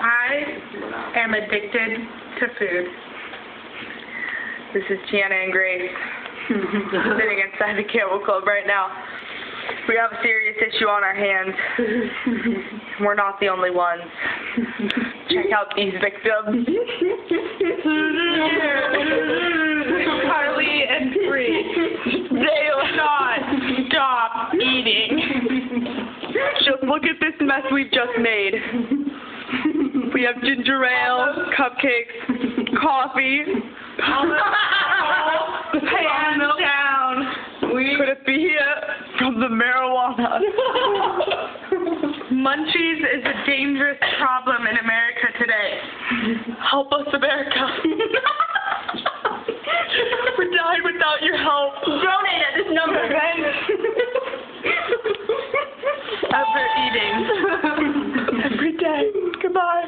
I am addicted to food. This is Gianna and Grace sitting inside the Camel Club right now. We have a serious issue on our hands. We're not the only ones. Check out these victims. Carly and Bree. They will not stop eating. Just look at this mess we've just made. We have ginger ale, cupcakes, coffee, hands down. Could it be from the marijuana? Munchies is a dangerous problem in America today. Help us, America. We're dying without your help. Donate at this number, right? Ever eating. Every day. Goodbye.